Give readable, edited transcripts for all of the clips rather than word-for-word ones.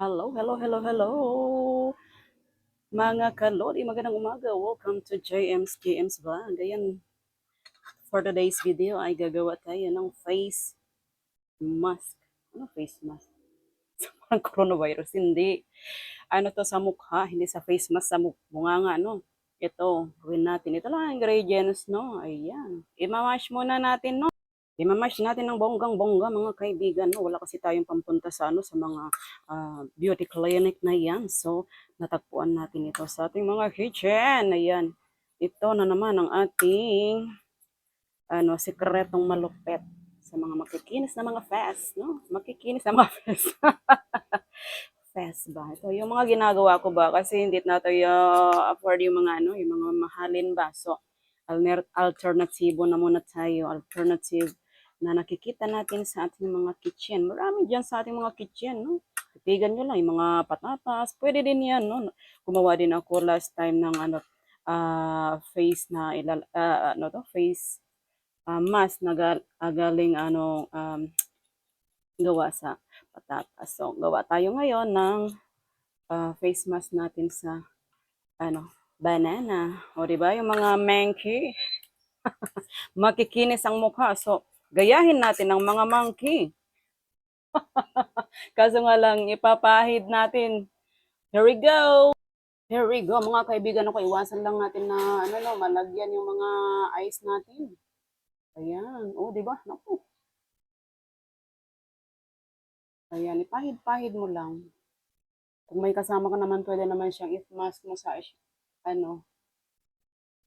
Hello, hello, hello, hello. Mga kalodi, magandang umaga. Welcome to JM's Vlog. Ayan, for today's video ay gagawa tayo ng face mask. Ano face mask? Parang coronavirus. Hindi. Ano to sa mukha, hindi sa face mask sa mukha nga, no? Ito, gawin natin. Ito lang ang ingredients, no? Ayan. Imamash muna natin, no? Imamash natin ng bonggang-bongga mga kaibigan. No? Wala kasi tayong pampunta sa, ano, sa mga beauty clinic na yan. So, natagpuan natin ito sa ating mga kitchen. Ayan. Ito na naman ang ating sikretong malupet sa mga makikinis na mga fest. No? Makikinis na mga fest. Fest ba? Ito yung mga ginagawa ko ba kasi hindi natin afford yung mga yung mga mahalin ba. So, alternatibo na muna tayo. Alternative na nakikita natin sa ating mga kitchen. Marami diyan sa ating mga kitchen, no? Titigan nyo lang yung mga patatas. Pwede din yan, no? Gumawa din ako last time ng face na face mask na galing gawa sa patatas. So, gawa tayo ngayon ng face mask natin sa banana. O, di ba? Yung mga monkey, makikinis ang mukha. So, gayahin natin ang mga monkey. Kaso nga lang, ipapahid natin. Here we go! Here we go, mga kaibigan ako. Iwasan lang natin na, malagyan yung mga ice natin. Ayan. O, di ba? Naku. Ayan, ipahid-pahid mo lang. Kung may kasama ka naman, pwede naman siyang i-mask mo sa,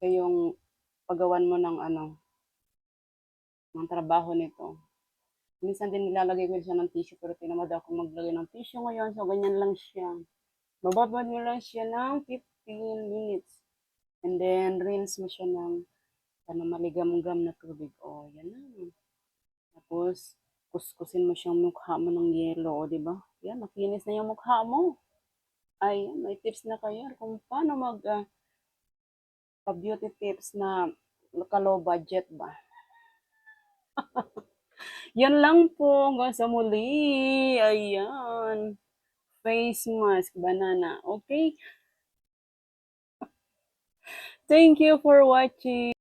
yung paggawan mo ng, ng trabaho nito. Minsan din nilalagay ko siya ng tissue, pero tinamad ako maglagay ng tissue ngayon. So, ganyan lang siya. Bababad mo lang siya ng 15 minutes. And then, rinse mo siya ng maligam-gam na tubig. O, yan na. Tapos, kuskusin mo siyang mukha mo ng yelo. O, diba? Yan, makinis na yung mukha mo. Ay, may tips na kayo kung paano pa-beauty tips na low budget ba. Yan lang po. Hanggang sa muli. Ayan. Face mask, banana. Okay? Thank you for watching.